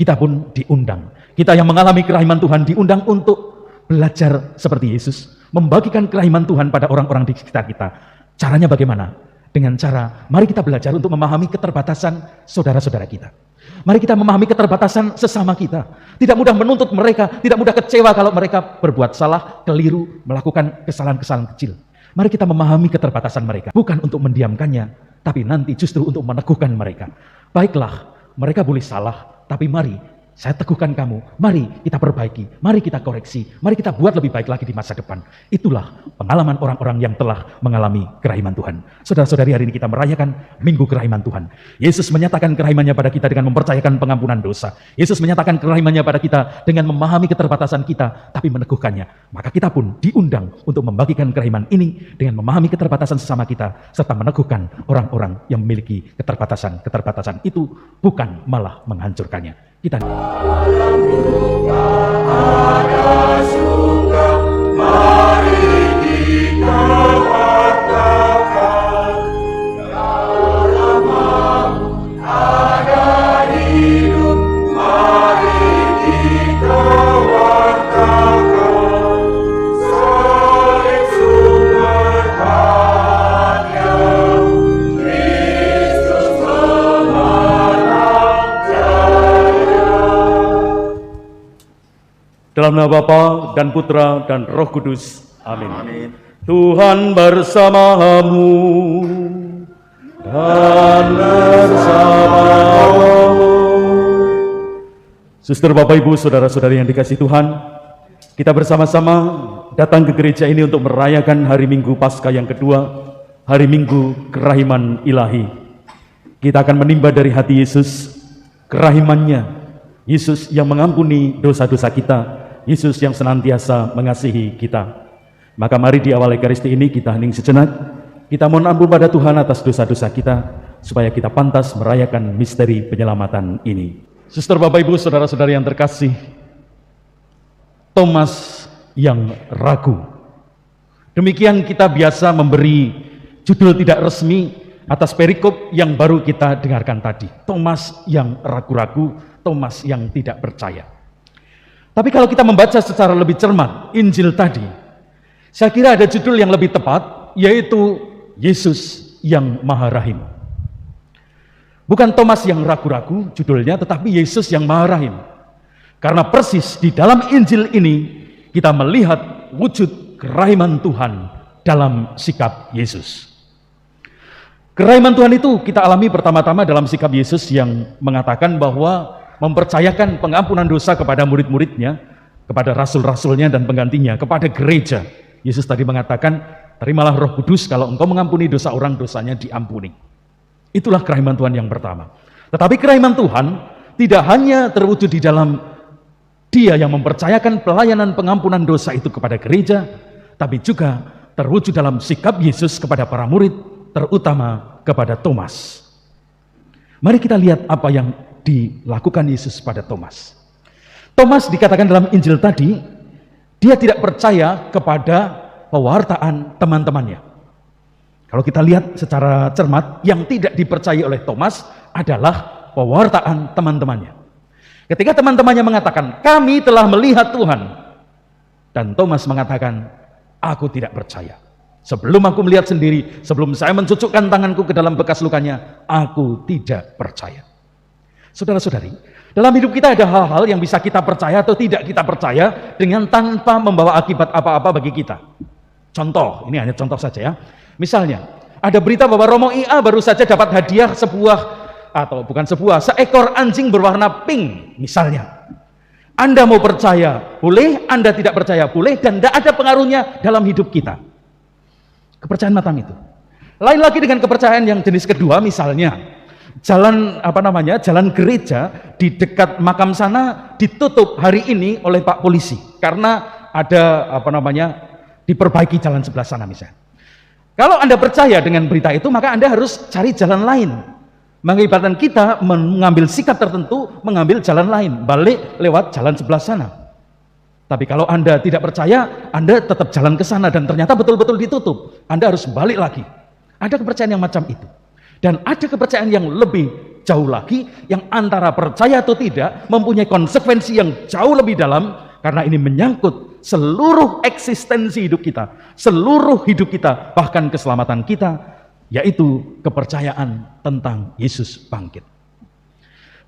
Kita pun diundang. Kita yang mengalami kerahiman Tuhan diundang untuk belajar seperti Yesus, membagikan kerahiman Tuhan pada orang-orang di sekitar kita. Caranya bagaimana? Dengan cara, mari kita belajar untuk memahami keterbatasan saudara-saudara kita. Mari kita memahami keterbatasan sesama kita. Tidak mudah menuntut mereka, tidak mudah kecewa kalau mereka berbuat salah, keliru, melakukan kesalahan-kesalahan kecil. Mari kita memahami keterbatasan mereka, bukan untuk mendiamkannya, tapi nanti justru untuk meneguhkan mereka. Baiklah, mereka boleh salah, tapi mari saya teguhkan kamu, mari kita perbaiki, mari kita koreksi, mari kita buat lebih baik lagi di masa depan. Itulah pengalaman orang-orang yang telah mengalami kerahiman Tuhan. Saudara-saudari, hari ini kita merayakan Minggu Kerahiman Tuhan. Yesus menyatakan kerahimannya pada kita dengan mempercayakan pengampunan dosa. Yesus menyatakan kerahimannya pada kita dengan memahami keterbatasan kita, tapi meneguhkannya. Maka kita pun diundang untuk membagikan kerahiman ini dengan memahami keterbatasan sesama kita, serta meneguhkan orang-orang yang memiliki keterbatasan itu, bukan malah menghancurkannya. Kita Dalam duka ada suka, mari kita wartakan. Dalam maut ada hidup, mari kita wartakan. Salib sumber bahagia, Kristus pemenang jaya. dalam nama Bapa dan Putra dan Roh Kudus. Amin. Tuhan bersamamu dan bersamamu. Suster, Bapak, Ibu, saudara-saudari yang dikasihi Tuhan, kita bersama-sama datang ke gereja ini untuk merayakan hari Minggu Paskah yang kedua, hari Minggu Kerahiman Ilahi. Kita akan menimba dari hati Yesus, kerahimannya, Yesus yang mengampuni dosa-dosa kita, Yesus yang senantiasa mengasihi kita. Maka mari di awal Ekaristi ini kita hening sejenak, kita mohon ampun pada Tuhan atas dosa-dosa kita, supaya kita pantas merayakan misteri penyelamatan ini. Suster, Bapak, Ibu, saudara-saudari yang terkasih, Thomas yang ragu. Demikian kita biasa memberi judul tidak resmi atas perikop yang baru kita dengarkan tadi. Thomas yang ragu-ragu, Thomas yang tidak percaya. Tapi kalau kita membaca secara lebih cermat Injil tadi, saya kira ada judul yang lebih tepat, yaitu Yesus yang Maha Rahim. Bukan Thomas yang ragu-ragu judulnya, tetapi Yesus yang Maha Rahim. Karena persis di dalam Injil ini kita melihat wujud kerahiman Tuhan dalam sikap Yesus. Kerahiman Tuhan itu kita alami pertama-tama dalam sikap Yesus yang mengatakan bahwa mempercayakan pengampunan dosa kepada murid-muridnya, kepada rasul-rasulnya dan penggantinya, kepada gereja. Yesus tadi mengatakan, terimalah Roh Kudus, kalau engkau mengampuni dosa orang, dosanya diampuni. Itulah kerahiman Tuhan yang pertama. Tetapi kerahiman Tuhan tidak hanya terwujud di dalam Dia yang mempercayakan pelayanan pengampunan dosa itu kepada gereja, tapi juga terwujud dalam sikap Yesus kepada para murid, terutama kepada Thomas. Mari kita lihat apa yang dilakukan Yesus pada Thomas. Thomas dikatakan dalam Injil tadi, dia tidak percaya kepada pewartaan teman-temannya. Kalau kita lihat secara cermat, yang tidak dipercayai oleh Thomas adalah pewartaan teman-temannya. Ketika teman-temannya mengatakan, kami telah melihat Tuhan, dan Thomas mengatakan, aku tidak percaya. Sebelum aku melihat sendiri, sebelum saya mencucukkan tanganku ke dalam bekas lukanya, aku tidak percaya. Saudara-saudari, dalam hidup kita ada hal-hal yang bisa kita percaya atau tidak kita percaya dengan tanpa membawa akibat apa-apa bagi kita. Contoh, ini hanya contoh saja ya. Misalnya, ada berita bahwa Romo IA baru saja dapat hadiah seekor anjing berwarna pink misalnya. Anda mau percaya boleh, Anda tidak percaya boleh, dan tidak ada pengaruhnya dalam hidup kita. Kepercayaan matang itu. Lain lagi dengan kepercayaan yang jenis kedua, misalnya jalan gereja di dekat makam sana ditutup hari ini oleh Pak Polisi karena ada diperbaiki jalan sebelah sana misalnya. Kalau Anda percaya dengan berita itu, maka Anda harus cari jalan lain. Mengakibatkan kita mengambil sikap tertentu, mengambil jalan lain, balik lewat jalan sebelah sana. Tapi kalau Anda tidak percaya, Anda tetap jalan ke sana dan ternyata betul-betul ditutup. Anda harus balik lagi. Ada kepercayaan yang macam itu. Dan ada kepercayaan yang lebih jauh lagi, yang antara percaya atau tidak mempunyai konsekuensi yang jauh lebih dalam, karena ini menyangkut seluruh eksistensi hidup kita, seluruh hidup kita, bahkan keselamatan kita, yaitu kepercayaan tentang Yesus bangkit.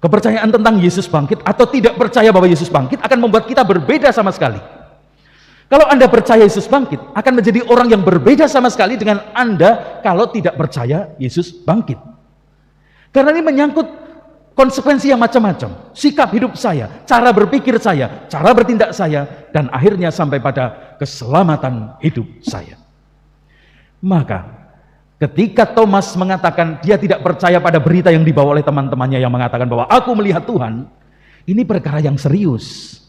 Kepercayaan tentang Yesus bangkit atau tidak percaya bahwa Yesus bangkit akan membuat kita berbeda sama sekali. Kalau Anda percaya Yesus bangkit, akan menjadi orang yang berbeda sama sekali dengan Anda kalau tidak percaya Yesus bangkit. Karena ini menyangkut konsekuensi yang macam-macam. Sikap hidup saya, cara berpikir saya, cara bertindak saya, dan akhirnya sampai pada keselamatan hidup saya. Maka ketika Thomas mengatakan dia tidak percaya pada berita yang dibawa oleh teman-temannya yang mengatakan bahwa aku melihat Tuhan, ini perkara yang serius.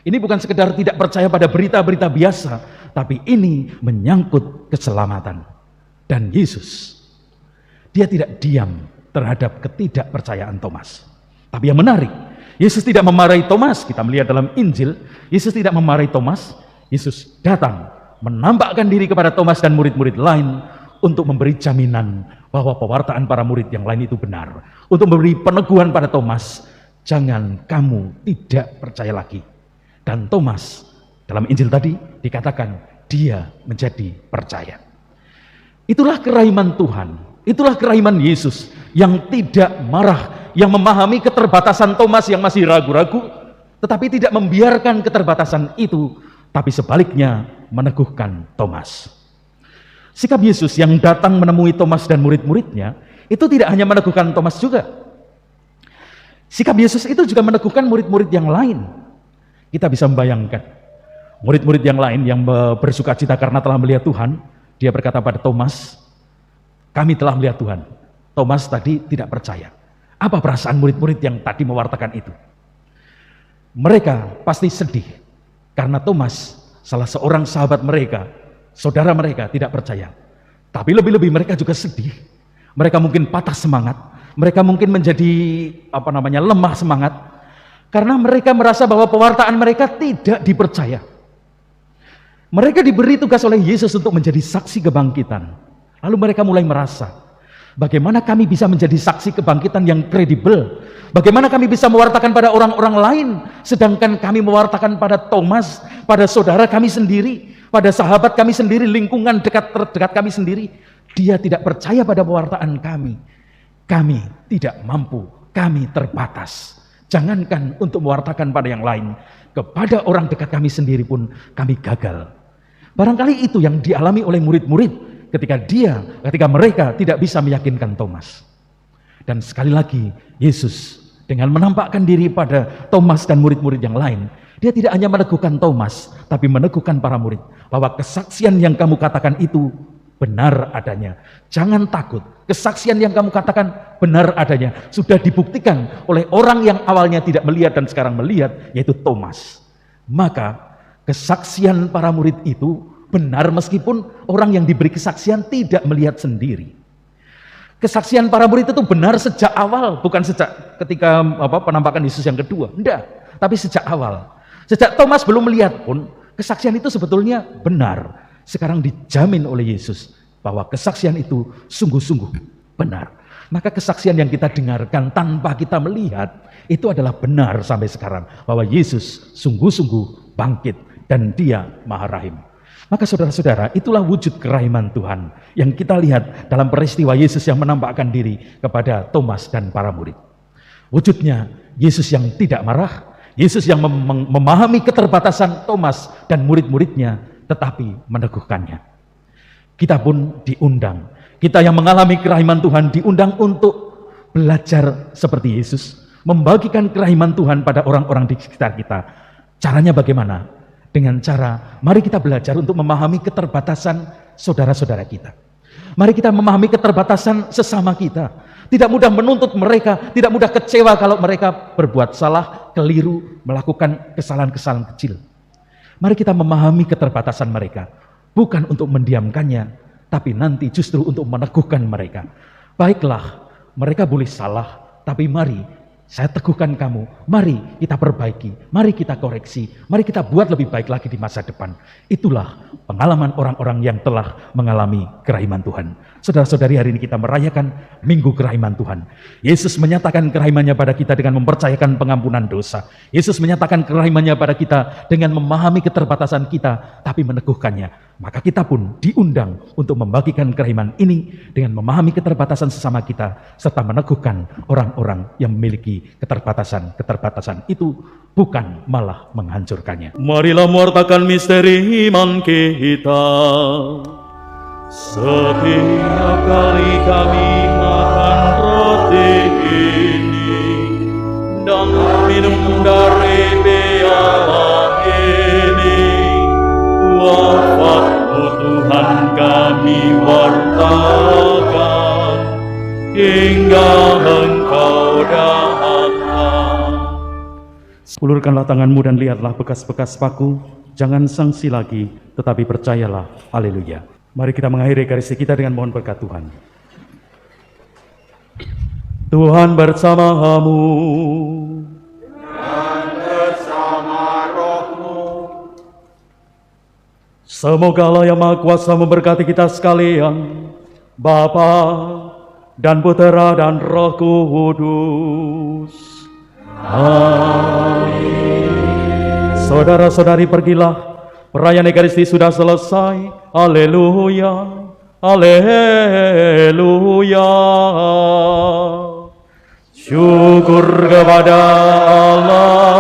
Ini bukan sekedar tidak percaya pada berita-berita biasa, tapi ini menyangkut keselamatan. Dan Yesus, dia tidak diam terhadap ketidakpercayaan Thomas. Tapi yang menarik, Yesus tidak memarahi Thomas. Kita melihat dalam Injil, Yesus tidak memarahi Thomas. Yesus datang menampakkan diri kepada Thomas dan murid-murid lain untuk memberi jaminan bahwa pewartaan para murid yang lain itu benar. Untuk memberi peneguhan pada Thomas, jangan kamu tidak percaya lagi. Dan Thomas dalam Injil tadi dikatakan dia menjadi percaya. Itulah kerahiman Tuhan, itulah kerahiman Yesus yang tidak marah, yang memahami keterbatasan Thomas yang masih ragu-ragu, tetapi tidak membiarkan keterbatasan itu, tapi sebaliknya meneguhkan Thomas. Sikap Yesus yang datang menemui Thomas dan murid-muridnya itu tidak hanya meneguhkan Thomas juga. Sikap Yesus itu juga meneguhkan murid-murid yang lain. Kita bisa membayangkan murid-murid yang lain yang bersuka cita karena telah melihat Tuhan. Dia berkata pada Thomas, kami telah melihat Tuhan. Thomas tadi tidak percaya. Apa perasaan murid-murid yang tadi mewartakan itu? Mereka pasti sedih karena Thomas, salah seorang sahabat mereka, saudara mereka, tidak percaya. Tapi lebih-lebih mereka juga sedih. Mereka mungkin patah semangat. Mereka mungkin menjadi lemah semangat. Karena mereka merasa bahwa pewartaan mereka tidak dipercaya. Mereka diberi tugas oleh Yesus untuk menjadi saksi kebangkitan. Lalu mereka mulai merasa, bagaimana kami bisa menjadi saksi kebangkitan yang kredibel? Bagaimana kami bisa mewartakan pada orang-orang lain, sedangkan kami mewartakan pada Thomas, pada saudara kami sendiri, pada sahabat kami sendiri, lingkungan terdekat kami sendiri. Dia tidak percaya pada pewartaan kami. Kami tidak mampu, kami terbatas. Jangankan untuk mewartakan pada yang lain, kepada orang dekat kami sendiri pun kami gagal. Barangkali itu yang dialami oleh murid-murid ketika mereka tidak bisa meyakinkan Thomas. Dan sekali lagi Yesus dengan menampakkan diri pada Thomas dan murid-murid yang lain, dia tidak hanya meneguhkan Thomas, tapi meneguhkan para murid bahwa kesaksian yang kamu katakan itu benar adanya. Jangan takut. Kesaksian yang kamu katakan benar adanya. Sudah dibuktikan oleh orang yang awalnya tidak melihat dan sekarang melihat, yaitu Thomas. Maka kesaksian para murid itu benar meskipun orang yang diberi kesaksian tidak melihat sendiri. Kesaksian para murid itu benar sejak awal, bukan sejak ketika penampakan Yesus yang kedua. Enggak, tapi sejak awal. Sejak Thomas belum melihat pun, kesaksian itu sebetulnya benar. Sekarang dijamin oleh Yesus bahwa kesaksian itu sungguh-sungguh benar. Maka kesaksian yang kita dengarkan tanpa kita melihat itu adalah benar sampai sekarang, bahwa Yesus sungguh-sungguh bangkit dan Dia Maha Rahim. Maka saudara-saudara, itulah wujud kerahiman Tuhan yang kita lihat dalam peristiwa Yesus yang menampakkan diri kepada Thomas dan para murid. Wujudnya Yesus yang tidak marah, Yesus yang memahami keterbatasan Thomas dan murid-muridnya, tetapi meneguhkannya. Kita pun diundang, kita yang mengalami kerahiman Tuhan diundang untuk belajar seperti Yesus, membagikan kerahiman Tuhan pada orang-orang di sekitar kita. Caranya bagaimana? Dengan cara, mari kita belajar untuk memahami keterbatasan saudara-saudara kita. Mari kita memahami keterbatasan sesama kita. Tidak mudah menuntut mereka, tidak mudah kecewa kalau mereka berbuat salah, keliru, melakukan kesalahan-kesalahan kecil. Mari kita memahami keterbatasan mereka, bukan untuk mendiamkannya, tapi nanti justru untuk meneguhkan mereka. Baiklah, mereka boleh salah, tapi mari Saya teguhkan kamu, mari kita perbaiki, mari kita koreksi, mari kita buat lebih baik lagi di masa depan. Itulah pengalaman orang-orang yang telah mengalami kerahiman Tuhan. Saudara-saudari, hari ini kita merayakan Minggu Kerahiman Tuhan. Yesus menyatakan kerahimannya pada kita dengan mempercayakan pengampunan dosa. Yesus menyatakan kerahimannya pada kita dengan memahami keterbatasan kita, tapi meneguhkannya. Maka kita pun diundang untuk membagikan kerahiman ini dengan memahami keterbatasan sesama kita, serta meneguhkan orang-orang yang memiliki keterbatasan-keterbatasan itu, bukan malah menghancurkannya. Marilah mewartakan misteri iman kita. Setiap kali kami makan roti ini dan minum dari piala ini, wafat-Mu Tuhan kami wartakan hingga Engkau datang. Ulurkanlah tanganmu dan lihatlah bekas-bekas paku. Jangan sangsi lagi, tetapi percayalah. Haleluya. Mari kita mengakhiri Ekaristi kita dengan mohon berkat Tuhan. Tuhan bersamamu. Dan bersama rohmu. Semoga Allah yang Maha Kuasa memberkati kita sekalian, Bapa dan Putera dan Roh Kudus. Amin. Saudara-saudari, pergilah. Perayaan Ekaristi sudah selesai. Haleluya. Haleluya. Syukur kepada Allah.